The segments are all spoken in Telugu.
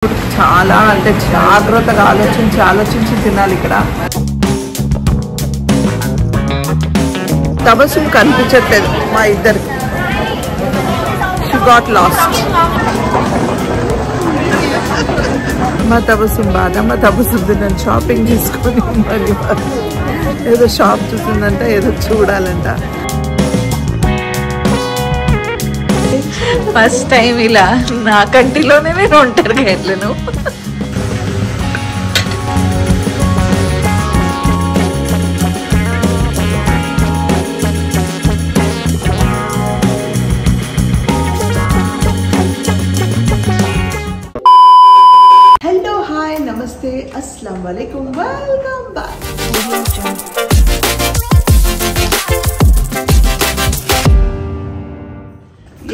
చాలా అంటే జాగ్రత్తగా ఆలోచించి తినాలి ఇక్కడ. తబస్సుం కనిపించట్లేదు మా ఇద్దరికి. She got last. మా తబస్సుం బాధ, మా తబస్సుం నేను షాపింగ్ చేసుకొని మరి ఏదో షాప్ చూసిందంట, ఏదో చూడాలంట. ఫస్ట్ టైం ఇలా నా కంటిలోనే నేను ఒంటరిగా వెళ్ళను. హలో, హాయ్, నమస్తే, అస్సలం వాలేకుం, వెల్కమ్ బ్యాక్.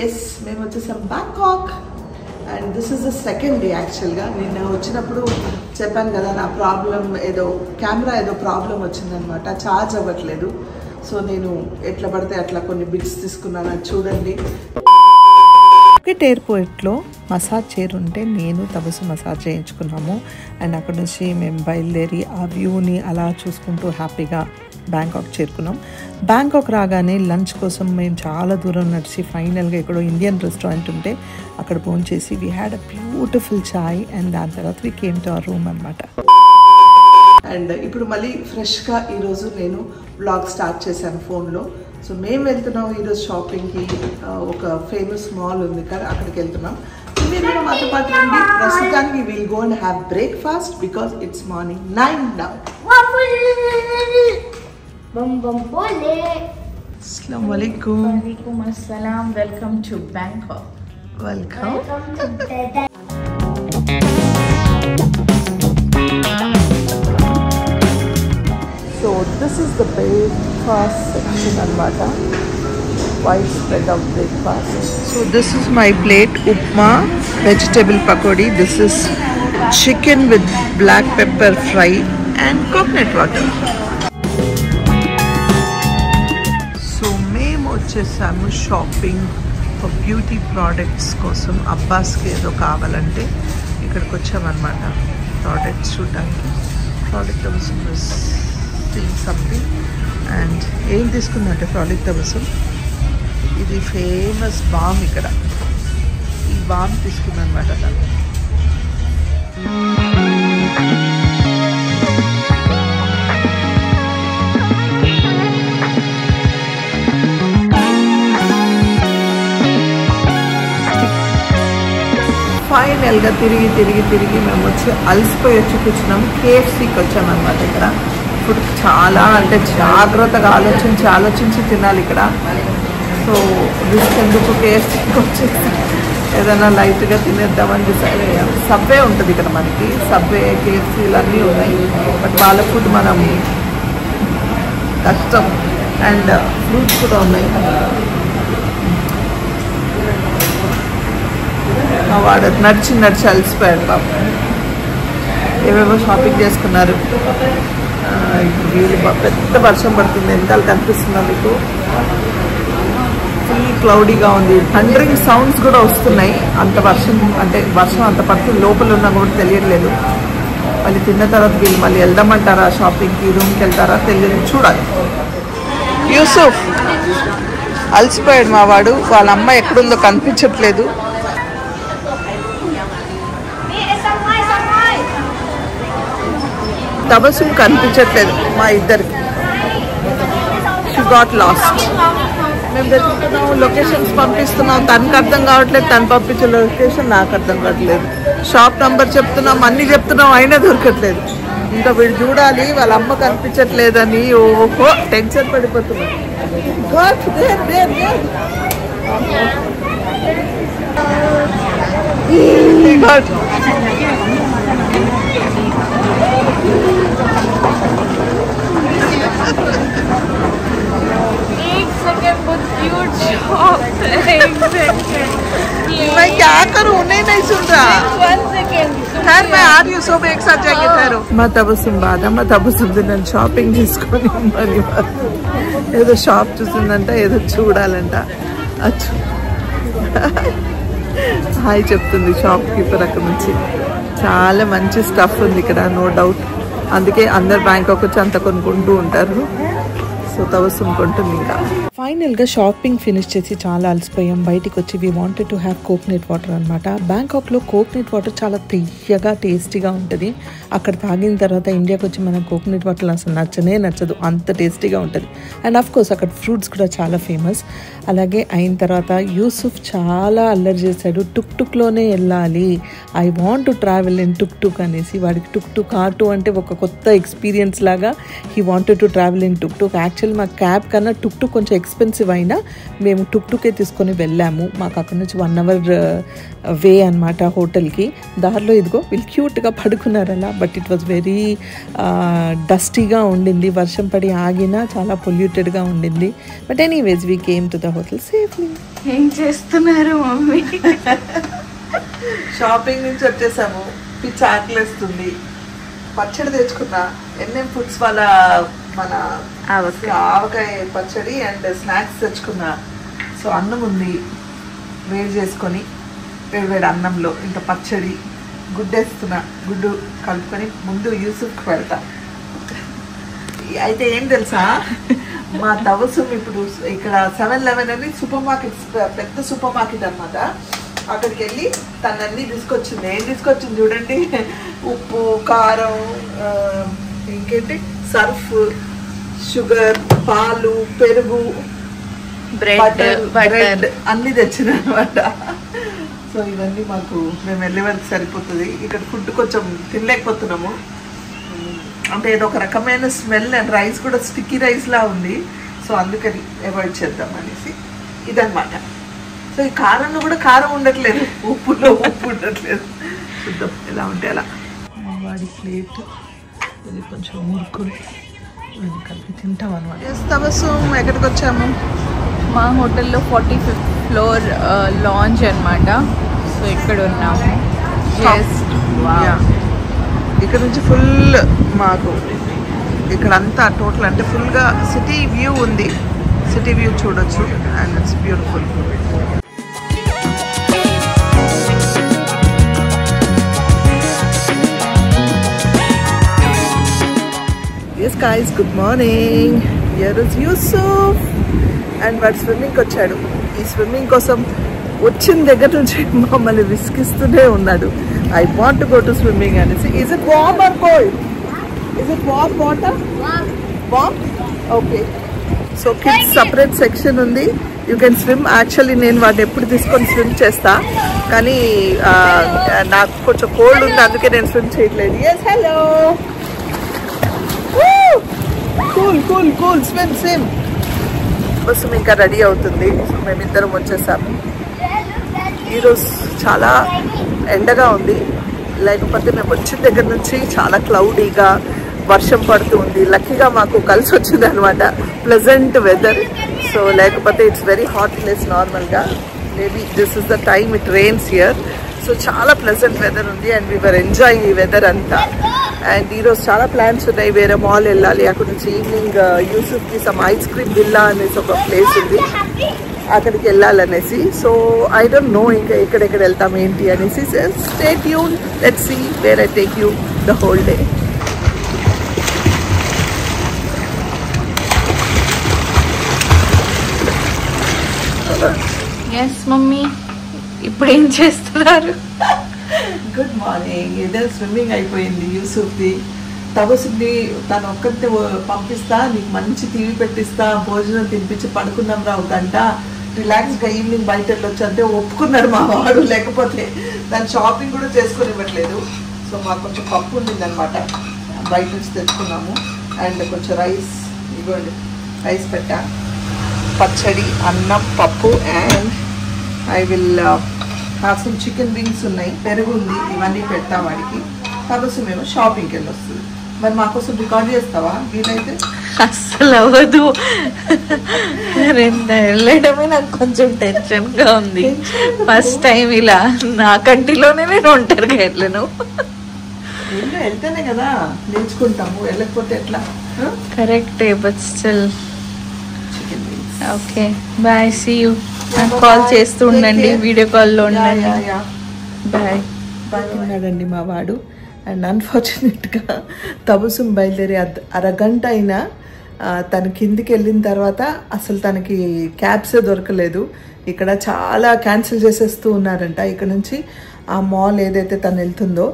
ఎస్, మేము వచ్చేసాం Bangkok and this is the second day. యాక్చువల్గా నేను వచ్చినప్పుడు చెప్పాను కదా, నా ప్రాబ్లం ఏదో కెమెరా ఏదో ప్రాబ్లం వచ్చిందనమాట, ఛార్జ్ అవ్వట్లేదు. సో నేను ఎట్లా పడితే అట్లా కొన్ని బిట్స్ తీసుకున్నాను, అది చూడండి. ఒకటి ఎయిర్పోర్ట్లో మసాజ్ చైర్ ఉంటే నేను తబస్సు మసాజ్ చేయించుకున్నాము. అండ్ అక్కడ నుంచి మేము బయలుదేరి ఆ వ్యూని అలా చూసుకుంటూ హ్యాపీగా బ్యాంకాక్ చేరుకున్నాం. బ్యాంకాక్ రాగానే లంచ్ కోసం మేము చాలా దూరం నడిచి ఫైనల్గా ఎక్కడో ఇండియన్ రెస్టారెంట్ ఉంటే అక్కడ భోంచేసి we had a beautiful chai and దాని తర్వాత we came to our room అనమాట. అండ్ ఇప్పుడు మళ్ళీ ఫ్రెష్గా ఈరోజు నేను బ్లాగ్ స్టార్ట్ చేశాను ఫోన్లో. సో మేము వెళ్తున్నాం ఈరోజు షాపింగ్కి. ఒక ఫేమస్ మాల్ ఉంది కదా, అక్కడికి వెళ్తున్నాం. మీరు కూడా మాతో పాటు రండి. ప్రస్తుతానికి will go and have breakfast because it's morning 9 now. Assalamu alaikum. Walaikum assalam. Welcome to Bangkok. Welcome. So this is the breakfast section anamata. Widespread of breakfast. So this is my plate: upma, vegetable pakodi. This is chicken with black pepper fry and coconut water. వచ్చేసాము షాపింగ్ ఫర్ బ్యూటీ ప్రోడక్ట్స్ కోసం. అబ్బాస్కి ఏదో కావాలంటే ఇక్కడికి వచ్చామన్నమాట ప్రోడక్ట్స్ చూడడానికి. ప్రోడక్ట్ అవసరం సంథింగ్. అండ్ ఏం తీసుకుందంటే ప్రోడక్ట్ అవసరం ఇది ఫేమస్ బామ్. ఇక్కడ ఈ బామ్ తీసుకుందనమాట తను. ఫైనల్గా తిరిగి మేము వచ్చి అలసిపోయి వచ్చి కూర్చున్నాం. KFCకి వచ్చామన్నమాట. ఇక్కడ ఫుడ్ చాలా అంటే జాగ్రత్తగా ఆలోచించి తినాలి ఇక్కడ. సో రిస్క్ ఎందుకు, KFCకి వచ్చేసి ఏదైనా లైట్గా తినేద్దామని డిసైడ్ అయ్యాం. సబ్వే ఉంటుంది ఇక్కడ మనకి, సబ్వే, KFCలు అన్నీ ఉన్నాయి. బట్ వాళ్ళ ఫుడ్ మనం కష్టం. అండ్ ఫ్రూట్స్ కూడా ఉన్నాయి. వాడు నడిచి అలసిపోయాడు పాప. ఏవేవో షాపింగ్ చేసుకున్నారు. పెద్ద వర్షం పడుతుంది, వెనకాల కనిపిస్తుందా మీకు? ఫుల్ క్లౌడీగా ఉంది. థండరింగ్ సౌండ్స్ కూడా వస్తున్నాయి. అంత వర్షం అంటే వర్షం అంత పడుతుంది. లోపల ఉన్నా కూడా తెలియట్లేదు. మళ్ళీ తిన్న తర్వాత వీళ్ళు మళ్ళీ వెళ్దామంటారా షాపింగ్కి, రూమ్కి వెళ్తారా తెలియదు, చూడాలి. యూసుఫ్ అలసిపోయాడు మా వాడు. వాళ్ళ అమ్మ ఎక్కడుందో కనిపించట్లేదు. తబస్సుం కనిపించట్లేదు మా ఇద్దరికి. She got last. మేము వెతుకుతున్నాం, లొకేషన్స్ పంపిస్తున్నాం, తనకు అర్థం కావట్లేదు, తను పంపించే లొకేషన్ నాకు అర్థం కావట్లేదు. షాప్ నంబర్ చెప్తున్నాం, అన్నీ చెప్తున్నాం, అయినా దొరకట్లేదు. ఇంకా వీళ్ళు చూడాలి, వాళ్ళ అమ్మ కనిపించట్లేదని ఓహో టెన్షన్ పడిపోతున్నాం. मैं क्या करूँ, नहीं सुन रहा. 1 second. खैर मैं आ रही हूँ, सब एक साथ जाके ठहरो. మా తబస్సుం బాధ, మా తబస్సుం నేను షాపింగ్ చేసుకొని మరి ఏదో షాప్ చూసిందంట, ఏదో చూడాలంట. హాయ్ చెప్తుంది షాప్ కీపర్ అక్కడ నుంచి. చాలా మంచి స్టఫ్ ఉంది ఇక్కడ, నో డౌట్. అందుకే అందరు బ్యాంకాక్ వచ్చి అంత కొనుక్కుంటూ ఉంటారు. సో తవసం కొంటుంది. ఇంకా ఫైనల్గా షాపింగ్ ఫినిష్ చేసి చాలా అలసిపోయాం. బయటికి వచ్చి we wanted to have coconut water అనమాట. బ్యాంకాక్లో కోకోనట్ వాటర్ చాలా తియ్యగా టేస్టీగా ఉంటుంది. అక్కడ తాగిన తర్వాత ఇండియాకి వచ్చి మనకు కోకోనట్ వాటర్ అసలు నచ్చదు, అంత టేస్టీగా ఉంటుంది. అండ్ ఆఫ్ కోర్స్ అక్కడ ఫ్రూట్స్ కూడా చాలా ఫేమస్. అలాగే అయిన తర్వాత యూసుఫ్ చాలా అల్లరి చేశాడు, టుక్లోనే వెళ్ళాలి, I want to travel in tuk అనేసి. వాడికి టుక్ ఆటో అంటే ఒక కొత్త ఎక్స్పీరియన్స్ లాగా he wanted to travel in tuk. Actually మా క్యాబ్ కన్నా టుక్ కొంచెం ఎక్స్పెన్సివ్ అయినా మేము టుకే తీసుకొని వెళ్ళాము. మాకు అక్కడ నుంచి 1 hour వే అనమాట హోటల్కి. దారిలో ఇదిగో వీళ్ళు క్యూట్గా పడుకున్నారు అలా. బట్ ఇట్ వాజ్ వెరీ డస్టీగా ఉండింది, వర్షం పడి ఆగినా చాలా పొల్యూటెడ్గా ఉండింది. But anyways we came to the hotel safely. ఏం చేస్తున్నారు మమ్మీ? షాపింగ్ నుంచి వచ్చేసాము, పిచ్చి ఆకలేస్తుంది. పచ్చడి తెచ్చుకున్నా, ఎన్ఎం ఫుడ్స్ వాళ్ళ మన ఆవకాయ పచ్చడి అండ్ స్నాక్స్ తెచ్చుకున్నా. సో అన్నం ఉంది, వేడి చేసుకొని వేడి అన్నంలో ఇంకా పచ్చడి గుడ్డేస్తున్నా, గుడ్డు కలుపుకొని ముందు యూసుఫ్కి పెడతా. అయితే ఏం తెలుసా, మా తవసం ఇప్పుడు ఇక్కడ 7-Eleven అని సూపర్ మార్కెట్, పెద్ద సూపర్ మార్కెట్ అనమాట. అక్కడికి వెళ్ళి తనన్నీ తీసుకొచ్చింది. ఏం తీసుకొచ్చింది చూడండి, ఉప్పు, కారం, ఇంకేంటి సర్ఫ్, షుగర్, పాలు, పెరుగు, బ్రెడ్ అన్నీ తెచ్చిన అనమాట. సో ఇవన్నీ మాకు మేము వెళ్ళే వరకు సరిపోతుంది. ఇక్కడ ఫుడ్ కొంచెం తినలేకపోతున్నాము, అంటే ఏదో ఒక రకమైన స్మెల్ అండ్ రైస్ కూడా స్టిక్కీ రైస్లా ఉంది. సో అందుకని అవాయిడ్ చేద్దాం అనేసి ఇదనమాట. సో ఈ కారంలో కూడా కారం ఉండట్లేదు, ఉప్పులో ఉప్పు ఉండట్లేదు. చూద్దాం ఎలా ఉంటే అలా. వాడి ప్లేట్ ఇది కొంచెం మురుకులు కలిపి తింటాం అనమాట. తవసం ఎక్కడికి వచ్చాము? మా హోటల్లో 45th floor లాంజ్ అనమాట. సో ఇక్కడ ఉన్నాము. ఇక్కడ నుంచి ఫుల్ మాకు ఇక్కడ అంతా టోటల్ అంటే ఫుల్గా సిటీ వ్యూ ఉంది. సిటీ వ్యూ చూడొచ్చు and it's beautiful. Yes guys, good morning. Here is Yusuf and వాడు స్విమ్మింగ్కి వచ్చాడు. ఈ స్విమ్మింగ్ కోసం వచ్చిన దగ్గర నుంచి మమ్మల్ని విసిగిస్తూనే ఉన్నాడు. I want to go to swimming అనేసి. Is it warm or cold? Is it warm water? Warm? Okay. So kids separate section ఉంది. You can swim. Actually నేను వాడిని ఎప్పుడు తీసుకొని స్విమ్ చేస్తా, కానీ నాకు కొంచెం కోల్డ్ ఉంది, అందుకే నేను స్విమ్ చేయట్లేదు. Yes, hello. Cool swim. కోసం ఇంకా రెడీ అవుతుంది. మేమిద్దరం వచ్చేసాము. ఈరోజు చాలా ఎండగా ఉంది, లేకపోతే మేము వచ్చిన దగ్గర నుంచి చాలా క్లౌడీగా వర్షం పడుతూ ఉంది. లక్కీగా మాకు కలిసి వచ్చింది అనమాట, ప్లెజెంట్ వెదర్. సో లేకపోతే ఇట్స్ వెరీ హాట్ ప్లేస్ నార్మల్గా. Maybe this is the time it rains here. So చాలా ప్లెజెంట్ వెదర్ ఉంది అండ్ వీ వర్ ఎంజాయింగ్ ఈ వెదర్ అంతా. అండ్ ఈరోజు చాలా ప్లాన్స్ ఉన్నాయి, వేరే మాల్ వెళ్ళాలి. అక్కడ నుంచి ఈవినింగ్ యూసుఫ్కి సమ్ ఐస్ క్రీమ్ విల్లా అనేసి ఒక ప్లేస్ ఉంది, అక్కడికి వెళ్ళాలనేసి. సో ఐ డోంట్ నో ఇంకా ఎక్కడెక్కడ వెళ్తాం ఏంటి అనేసి. Stay tune, let's see where I take you the whole day. Yes mummy, ఇప్పుడు ఏం చేస్తున్నారు? Good morning. ఇదే స్విమ్మింగ్ అయిపోయింది యూసుఫ్ది. తపస్సుని తను ఒక్కరితే పంపిస్తా, నీకు మంచి టీవీ పెట్టిస్తా, భోజనం తినిపించి పడుకున్నాం రా ఒక గంట, రిలాక్స్గా ఈవినింగ్ బయట వెళ్ళొచ్చు అంటే ఒప్పుకున్నాడు మా వాడు. లేకపోతే దాని షాపింగ్ కూడా చేసుకొని ఇవ్వట్లేదు. సో మాకు కొంచెం పప్పు ఉండిందనమాట, బయట నుంచి తెచ్చుకున్నాము. అండ్ కొంచెం రైస్, ఇవ్వండి రైస్ పెట్టా, పచ్చడి, అన్నం, పప్పు. And I will have some chicken wings ఉన్నాయి, పెరుగు ఉంది, ఇవన్నీ పెడతా వాడికి. కాబట్టి మేము షాపింగ్కి వెళ్ళి వస్తుంది. మరి మాకోసం రికార్డ్ చేస్తావా వీలైతే? అస్సలు అవ్వదు, వెళ్ళడమే నాకు కొంచెం టెన్షన్గా ఉంది. ఫస్ట్ టైం ఇలా నా కంట్రీలోనే నేను ఒంటరిగా వెళ్ళను. వెళ్తేనే కదా నేర్చుకుంటాము, వెళ్ళకపోతే ఎట్లా? కరెక్టే, but still. Okay bye, see you. నాకు కాల్ చేస్తూ ఉండండి, వీడియో కాల్లో ఉండండి. బాయ్. బాగా తిన్నాడండి మా వాడు. అండ్ అన్ఫార్చునేట్గా తబసుం బయలుదేరి అరగంట అయినా తను కిందికి వెళ్ళిన తర్వాత అసలు తనకి క్యాబ్సే దొరకలేదు. ఇక్కడ చాలా క్యాన్సిల్ చేసేస్తూ ఉన్నారంట. ఇక్కడ నుంచి ఆ మాల్ ఏదైతే తను వెళ్తుందో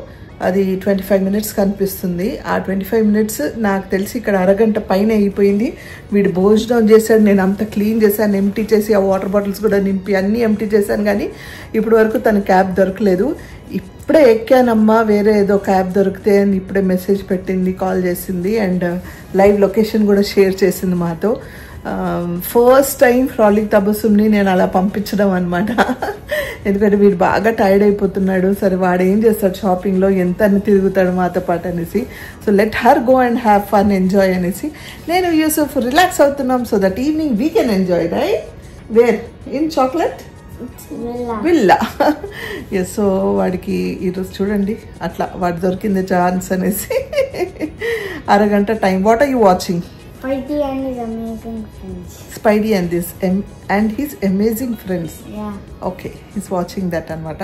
అది 25 మినిట్స్ కనిపిస్తుంది. ఆ 25 మినిట్స్ నాకు తెలిసి ఇక్కడ అరగంట పైన అయిపోయింది. వీడు భోజనం చేశాడు, నేను అంత క్లీన్ చేశాను, ఎంటీ చేసి ఆ వాటర్ బాటిల్స్ కూడా నింపి అన్నీ ఎంటీ చేశాను. కానీ ఇప్పటి వరకు తన క్యాబ్ దొరకలేదు. ఇప్పుడే ఎక్కానమ్మా, వేరే ఏదో క్యాబ్ దొరికితే అని ఇప్పుడే మెసేజ్ పెట్టింది, కాల్ చేసింది అండ్ లైవ్ లొకేషన్ కూడా షేర్ చేసింది మాతో. ఫస్ట్ టైం ఫ్రాలిక్ తబసుమ్ని నేను అలా పంపించడం అనమాట. ఎందుకంటే వీడు బాగా టైర్డ్ అయిపోతున్నాడు. సరే వాడు ఏం చేస్తాడు షాపింగ్లో, ఎంత అని తిరుగుతాడు మాతో పాటు అనేసి. So let her go and have fun, enjoy అనేసి నేను యూసుఫ్ రిలాక్స్ అవుతున్నాం. So that evening we can enjoy, right? Where in chocolate villa. Yes. So వాడికి ఈరోజు చూడండి అట్లా వాడు దొరికింది ఛాన్స్ అనేసి. అరగంట time. What are you watching? Spidey and his amazing friends. Spidey and his amazing friends. Yeah. Okay, he's watching that అనమాట.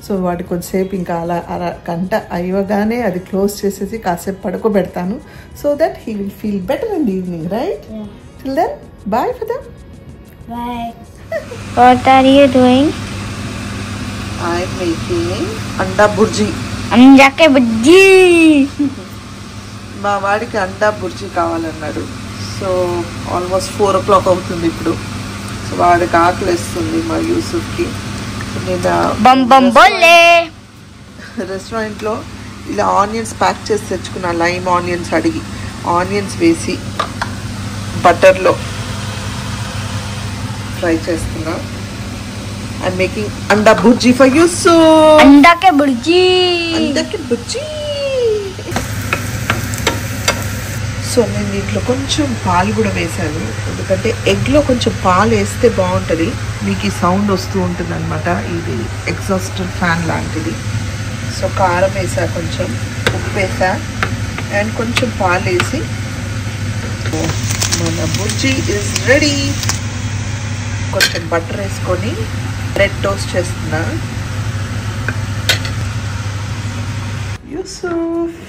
సో వాటి కొంచెంసేపు ఇంకా అలా గంట అయ్యగానే అది క్లోజ్ చేసేసి కాసేపు పడుకోబెడతాను. So that he will feel better in the evening, right? Yeah. Till then, bye for them. Bye. What are you doing? I'm making अंडा भुर्जी. अंडा के भुर्जी. మా వాడికి అండా బుర్జీ కావాలన్నాడు. సో ఆల్మోస్ట్ 4 o'clock అవుతుంది ఇప్పుడు. సో వాడికి ఆకలి వేస్తుంది మా యూసుఫ్కి. నేను రెస్టారెంట్లో ఇలా ఆనియన్స్ ప్యాక్ చేసి తెచ్చుకున్నా, లైమ్ ఆనియన్స్ అడిగి ఆనియన్స్ వేసి బటర్లో ఫ్రై చేస్తున్నా. ఐఎమ్ మేకింగ్ అండా బుర్జీ ఫర్ యూసుఫ్. अंडा के भुर्जी. అండాకి బుర్జీ. సో నేను దీంట్లో కొంచెం పాలు కూడా వేసాను, ఎందుకంటే ఎగ్లో కొంచెం పాలు వేస్తే బాగుంటుంది. మీకు ఈ సౌండ్ వస్తూ ఉంటుంది అనమాట, ఇది ఎగ్జాస్టర్ ఫ్యాన్ లాంటిది. సో కారం వేసా, కొంచెం ఉప్పు వేసా అండ్ కొంచెం పాలు వేసి మన బుర్జీ ఇస్ రెడీ. కొంచెం బటర్ వేసుకొని బ్రెడ్ టోస్ట్ చేస్తున్నా. Yusuf,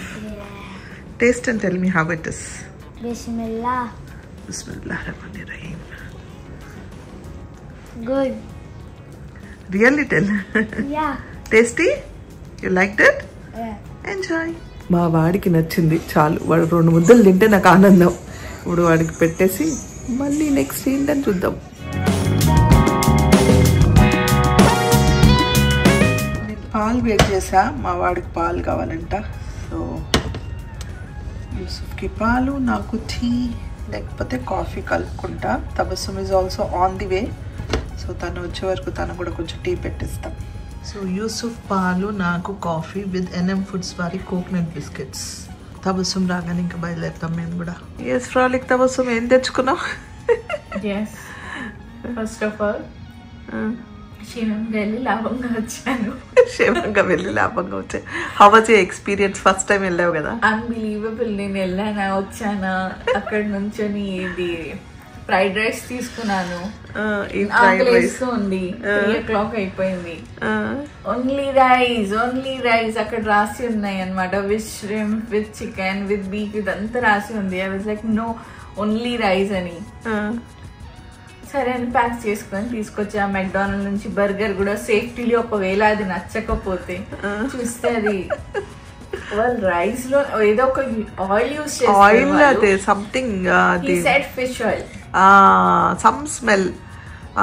taste and tell me how it is. Bismillah. Bismillahirrahmanirrahim. Good. Really tell. Yeah. Tasty? You liked it? Yeah. Enjoy. మా వాడికి నచ్చింది చాలు. వాడు 2 ముద్దలు తింటే నాకు ఆనందం. ఇప్పుడు వాడికి పెట్టేసి మళ్ళీ నెక్స్ట్ ఏంటని చూద్దాం. నేను పాలు వేడి చేసా, మా వాడికి పాలు కావాలంట. సో యూసుఫ్కి పాలు, నాకు టీ లేకపోతే కాఫీ కలుపుకుంటా. Tabassum is also on the way. So తను వచ్చే వరకు తను కూడా కొంచెం టీ పెట్టిస్తాం. సో యూసుఫ్ పాలు, నాకు కాఫీ విత్ ఎన్ఎం ఫుడ్స్ వారి కోకోనట్ బిస్కెట్స్. తబస్సుమ్ రాగానే ఇంకా బయలుదేరుతాం మేము కూడా. ఎస్ ఫ్రాలిక్ తబస్సుమ్, ఏం తెచ్చుకున్నాం? ఎస్, ఫస్ట్ ఆఫ్ ఆల్ క్షేమంగా వెళ్ళి లాభంగా వచ్చాను. క్షేమంగా వెళ్ళి లాభంగా వచ్చాను. How was your experience? First time వెళ్ళావు కదా? అన్బిలీవబుల్. నేను వెళ్ళానా, వచ్చానా, అక్కడ నుంచొని ఇది ఫ్రైడ్ రైస్ తీసుకున్నాను. ఆకలిస్తుంది. 3 o'clock అయిపోయింది. ఓన్లీ రైస్ అక్కడ రాసి ఉన్నాయి అనమాట. With shrimp, with chicken, with beef, ఇదంతా రాసి ఉంది. I was like no, only rice అని. సరే అని ప్యాక్ చేసుకొని తీసుకొచ్చా. మెక్డానల్డ్ నుంచి బర్గర్ కూడా సేఫ్టీలో, ఒకవేళ అది నచ్చకపోతే చూస్తే అది రైస్ లో ఏదో ఒక ఆయిల్ యూస్ చేస్తారు, something fish oil, some smell.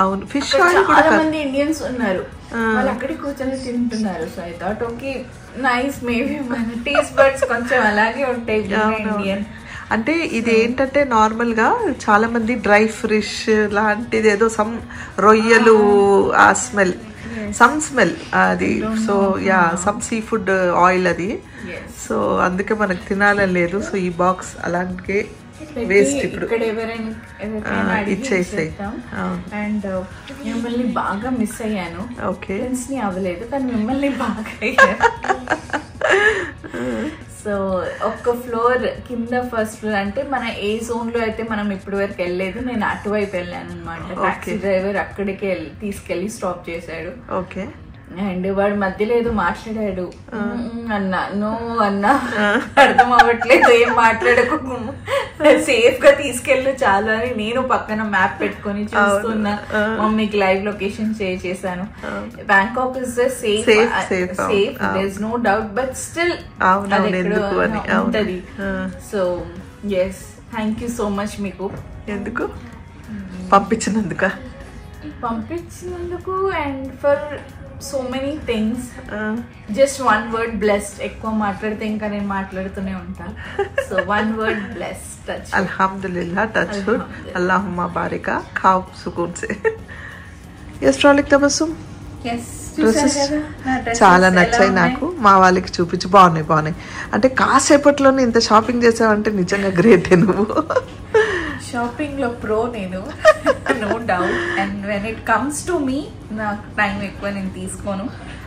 అవును, ఫిష్ ఆయిల్. చాలా మంది ఇండియన్స్ ఉన్నారు, వాళ్ళు అక్కడే కూర్చొని తింటున్నారు. So I thought okay nice, maybe మన టేస్ట్ బడ్స్ కొంచెం అలాగే ఉంటాయి ఇండియన్. అంటే ఇది ఏంటంటే నార్మల్గా చాలా మంది డ్రై ఫిష్ లాంటిది ఏదో సమ్ రొయ్యలు, ఆ స్మెల్, సమ్ స్మెల్ అది. So yeah, some sea food oil అది. సో అందుకే మనకు తినాలని లేదు. సో ఈ బాక్స్ అలాంటికే వేస్ట్. ఇప్పుడు ఇచ్చేసాయి. అండ్ మిమ్మల్ని బాగా మిస్ అయ్యాను. ఓకే, ని అవ్వలేదు కానీ మిమ్మల్ని బాగా అయ్యాను. సో ఒక్క ఫ్లోర్ కింద, ఫస్ట్ ఫ్లోర్ అంటే మన ఏ జోన్ లో అయితే మనం ఇప్పటి వరకు వెళ్ళలేదు, నేను అటువైపు వెళ్ళాను అనమాట. టాక్సీ డ్రైవర్ అక్కడికి తీసుకెళ్లి స్టాప్ చేశాడు. ఓకే. అండ్ వాడు మధ్యలో ఏదో మాట్లాడాడు అన్నా నో అన్నా అర్థం అవ్వట్లేదు ఏం మాట్లాడకు సేఫ్ గా తీసుకెళ్ళు చాలు అని నేను పక్కన మ్యాప్ పెట్టుకొని చూస్తున్నా మమ్మీకి లైవ్ లొకేషన్ షేర్ చేశాను Bangkok is safe there is no doubt but still ఉంటది so yes thank you so much మీకు ఎందుకు పంపించినందుకు and for so many things just one word blessed ఎక్కువ మాట్లాడితే ఇంకా నేను మాట్లాడుతూనే ఉంటా so one word blessed touch alhamdulillah touch wood allahumma barika khao sukoon se yes frolic tabassum yes చాలా నచ్చాయి నాకు మా వాళ్ళకి చూపించి బాగున్నాయి అంటే కాసేపట్లోనే ఇంత షాపింగ్ చేసావంటే నిజంగా గ్రేటే నువ్వు షాపింగ్ లో ప్రో నేను no doubt and when it comes to me నాకు టైం ఎక్కువ నేను తీసుకోను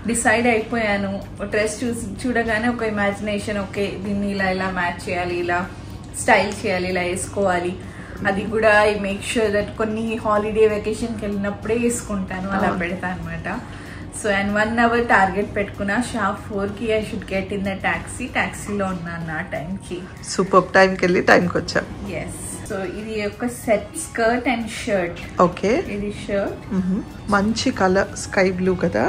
డిసైడ్ అయిపోయాను డ్రెస్ చూడగానే ఒక ఇమాజినేషన్ ఓకే దీన్ని ఇలా మ్యాచ్ చేయాలి ఇలా స్టైల్ చేయాలి ఇలా వేసుకోవాలి అది కూడా ఐ మేక్ ష్యూర్ దట్ కొన్ని హాలిడే వెకేషన్కి వెళ్ళినప్పుడే వేసుకుంటాను అలా పెడతాను అనమాట సో అండ్ 1 hour టార్గెట్ పెట్టుకున్నా షాప్ 4కి I should get in the టాక్సీలో ఉన్నాను ఆ టైంకి సూపర్ టైంకి వెళ్ళి టైంకి వచ్చాం ఎస్ సో ఇది ఒక set skirt and shirt okay ఇది షర్ట్ మంచి కలర్ స్కై బ్లూ కదా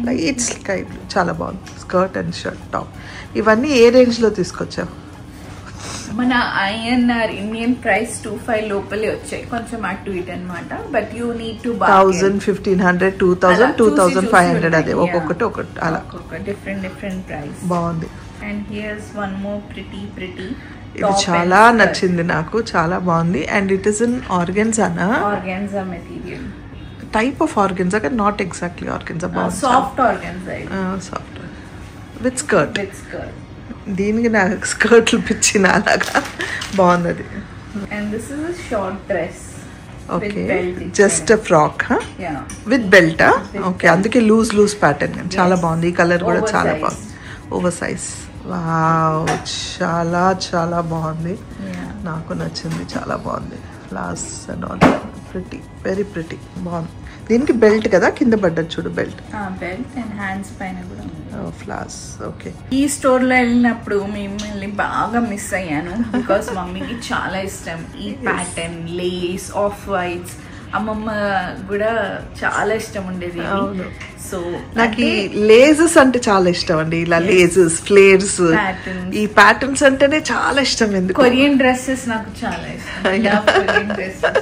లైట్ స్కై బ్లూ చాలా బాగుంది స్కర్ట్ అండ్ షర్ట్ టాప్ ఇవన్నీ ఏ రేంజ్ లో తీసుకొచ్చావు మన INR ఇండియన్ ప్రైస్ 25 లోపలే వచ్చాయి కొంచెం అటు ఇటు అనమాట బట్ యూ నీడ్ టు 1000 1500 2000 2500 అదే ఒక్కొక్కటి అలా డిఫరెంట్ ప్రైస్ బాగుంది and here's one more pretty ఇది చాలా నచ్చింది నాకు చాలా బాగుంది అండ్ ఇట్ ఇస్ ఇన్ ఆర్గెన్జానా మెటీరియల్ టైప్ ఆఫ్ ఆర్గెన్జా కానీ నాట్ ఎగ్జాక్ట్లీ ఆర్గెన్జా బాగుంది soft organza soft with skirt దీనికి నాకు స్కర్ట్లు పిచ్చిన అలాగా బాగుంది అది and this is a short dress okay just a frock with belt okay అందుకే లూజ్ ప్యాటర్న్ చాలా బాగుంది ఈ కలర్ కూడా చాలా బాగుంది ఓవర్ సైజ్ వావ్ చాలా చాలా బాగుంది నాకు నచ్చింది చాలా బాగుంది floss and all pretty very pretty బాగుంది దీనికి బెల్ట్ కదా కింద పడ్డది చూడు బెల్ట్ బెల్ట్ అండ్ హ్యాండ్స్ పైన కూడా ఫ్లాస్ ఓకే ఈ స్టోర్ లో వెళ్ళినప్పుడు మిమ్మల్ని బాగా మిస్ అయ్యాను బికాస్ మమ్మీకి చాలా ఇష్టం ఈ ప్యాటర్న్ లేస్ ఆఫ్ వైట్స్ అమ్మమ్మ కూడా చాలా ఇష్టం ఉండేది సో నాకు ఈ లేజెస్ అంటే చాలా ఇష్టం అండి ఇలా లేజెస్ ఫ్లేర్స్ ఈ ప్యాటర్న్స్ అంటేనే చాలా ఇష్టం ఎందుకు కొరియన్ డ్రెస్సెస్ నాకు చాలా ఇష్టం కొరియన్ డ్రెస్సెస్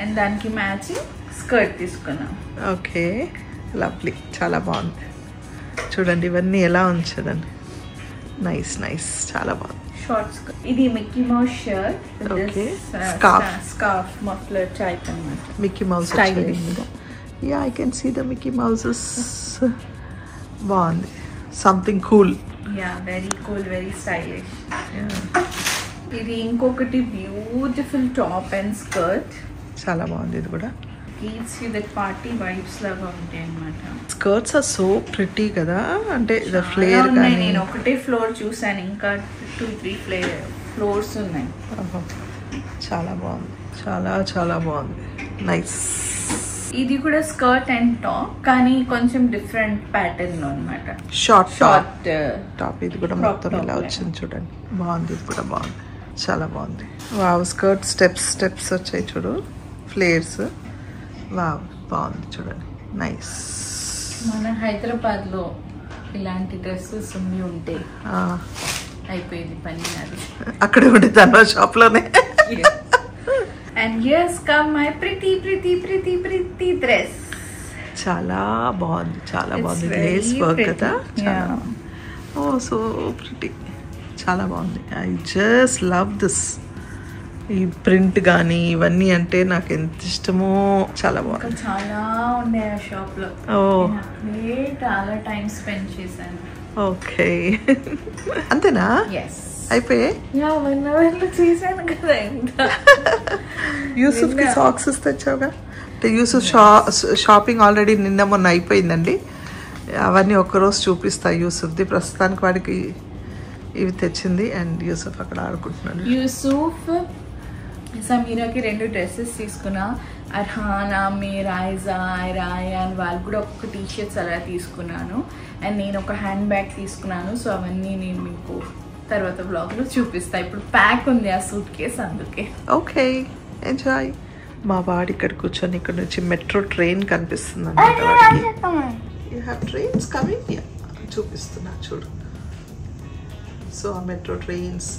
అండ్ దానికి మ్యాచింగ్ స్కర్ట్ తీసుకున్నాం ఓకే లవ్లీ చాలా బాగుంది చూడండి ఇవన్నీ ఎలా ఉంది చూడండి నైస్ చాలా బాగుంది షార్ట్ స్కర్ట్ ఇది Mickey Mouse shirt okay scarf muffler type అన్నమాట Mickey Mouse ya I can see the Mickey mouses బాగుంది something cool ya very cool very stylish ఇది ఇంకొకటి బ్యూటిఫుల్ టాప్ అండ్ స్కర్ట్ చాలా బాగుంది ఇది కూడా పార్టీ వైబ్స్ లాగా ఉంటాయి అన్నమాట స్కర్ట్స్ ఆర్ సో ప్రిటీ కదా అంటే ఫ్లేర్ కానీ నేను ఒకటే ఫ్లోర్ చూసాను ఇంకా 2-3 ఫ్లోర్స్ ఉన్నాయి చాలా బాగుంది చాలా బాగుంది నైస్ ఇది కూడా స్కర్ట్ అండ్ టాప్ కానీ కొంచెం డిఫరెంట్ ప్యాటర్న్ లో అన్నమాట షార్ట్ టాప్ ఇది కూడా మొత్తం ఇలా వచ్చింది చూడండి బాగుంది ఇది కూడా బాగుంది చాలా బాగుంది వావ్ స్కర్ట్ స్టెప్స్ వచ్చాయి చూడు ఫ్లేర్స్ వావ్ బాగుంది చూడండి నైస్ మన హైదరాబాద్ లో ఇలాంటి డ్రెస్సెస్ ఉంటే అయిపోయింది పని అది అక్కడే ఉండేది అన్న షాప్ లోనే and here's come my pretty dress చాలా బాగుంది లేస్ వర్క్ కదా ఓ సో ప్రిటీ చాలా బాగుంది ఐ జస్ట్ లవ్ దిస్ ఈ ప్రింట్ కానీ ఇవన్నీ అంటే నాకు ఎంత ఇష్టమో చాలా బాగుంది చాలా ఉండే ఆ షాప్ లో చాలా టైం స్పెండ్ చేశాను ఓకే అంతేనా అయిపోయాయి చేశాను కదా యూసుఫ్ కి సాక్స్ తెచ్చావుగా అంటే యూసుఫ్ షాపింగ్ ఆల్రెడీ నిన్న మొన్న అయిపోయిందండి అవన్నీ ఒక్కరోజు చూపిస్తా యూసుఫ్ది ప్రస్తుతానికి వాడికి ఇవి తెచ్చింది అండ్ యూసుఫ్ అక్కడ ఆడుకుంటున్నాడు యూసుఫ్ సమీరాకి 2 డ్రెస్సెస్ తీసుకున్నా అర్హానా రాయిజా రాయాన్ వాళ్ళు కూడా ఒక టీ షర్ట్స్ అలా తీసుకున్నాను. అండ్ నేను ఒక హ్యాండ్ బ్యాగ్ తీసుకున్నాను. సో అవన్నీ నేను మీకు తర్వాత బ్లాగ్లో చూపిస్తాను. ఇప్పుడు ప్యాక్ ఉంది ఆ సూట్ కేస్, అందుకే. Okay, enjoy. మా వాడు ఇక్కడ కూర్చొని ఇక్కడ నుంచి మెట్రో ట్రైన్ కనిపిస్తుంది అన్నమాట. యూ హ్యావ్ ట్రైన్స్ కమింగ్, చూపిస్తున్నా చూడు. సో ఆ మెట్రో ట్రైన్స్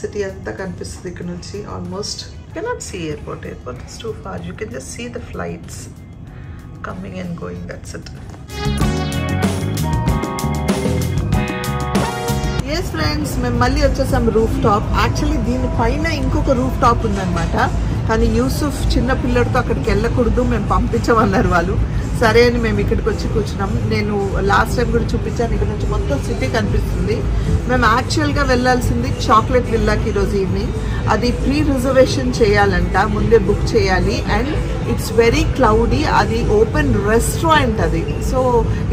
సిటీ అంతా కనిపిస్తుంది ఇక్కడ నుంచి. Almost cannot see airport is too far. You can just see the flights coming and going, that's it. Yes friends, మేము మళ్ళీ వచ్చేసాం రూఫ్ టాప్. యాక్చువల్లీ దీనిపైన ఇంకొక రూఫ్ టాప్ ఉందన్నమాట. కానీ యూసుఫ్ చిన్న పిల్లడితో అక్కడికి వెళ్ళకూడదు, మేము పంపించమన్నారు వాళ్ళు. సరే అని మేము ఇక్కడికి వచ్చి కూర్చున్నాం. నేను లాస్ట్ టైం కూడా చూపించాను, ఇక్కడ నుంచి మొత్తం సిటీ కనిపిస్తుంది. మేము యాక్చువల్గా వెళ్ళాల్సింది చాక్లెట్ విల్లాకి ఈరోజు ఈవినింగ్. అది ప్రీ రిజర్వేషన్ చేయాలంట, ముందే బుక్ చేయాలి. అండ్ ఇట్స్ వెరీ క్లౌడీ, అది ఓపెన్ రెస్టారెంట్ అది. So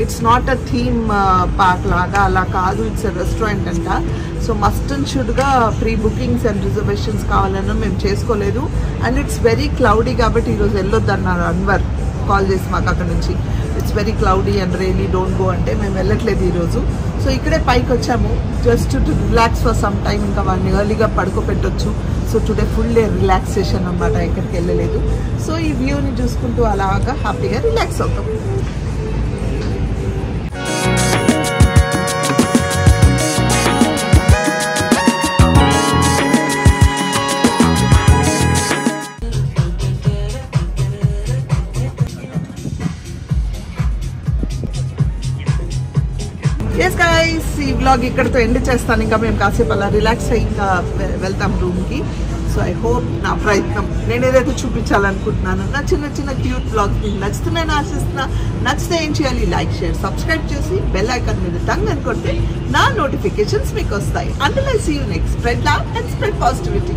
it's not a theme park లాగా అలా కాదు, ఇట్స్ అ రెస్టారెంట్ అంట. సో మస్ట్ అండ్ షుడ్గా ప్రీ బుకింగ్స్ అండ్ రిజర్వేషన్స్ కావాలన్నా మేము చేసుకోలేదు. అండ్ ఇట్స్ వెరీ క్లౌడీ కాబట్టి ఈరోజు వెళ్ళొద్దు అన్నారు అన్వర్ కాల్ చేసి మాకు అక్కడ నుంచి. It's very cloudy and really don't go అంటే మేము వెళ్ళట్లేదు ఈరోజు. సో ఇక్కడే పైకి వచ్చాము just to relax for some time. ఇంకా వాడిని ఎర్లీగా పడుకోబెట్టొచ్చు. So today full day relaxation అన్నమాట, ఎక్కడికి వెళ్ళలేదు. సో ఈ వ్యూని చూసుకుంటూ అలాగా హ్యాపీగా రిలాక్స్ అవుతాం. ఎస్ గైస్, ఈ వ్లాగ్ ఇక్కడితో ఎండ్ చేస్తాను. ఇంకా మేము కాసేపు అలా రిలాక్స్ అయ్యి ఇంకా వెళ్తాం రూమ్కి. సో ఐ హోప్ నా ప్రయత్నం నేను ఏదైతే చూపించాలనుకుంటున్నాను నా చిన్న చిన్న క్యూట్ వ్లాగ్స్ మీకు నచ్చుతున్నాయని ఆశిస్తున్నా. నచ్చితే ఏం చేయాలి? లైక్, షేర్, సబ్స్క్రైబ్ చేసి బెల్ ఐకాన్ మీద టంగ్ అనుకుంటే నా నోటిఫికేషన్స్ మీకు వస్తాయి. Until I see you next, spread love and spread positivity.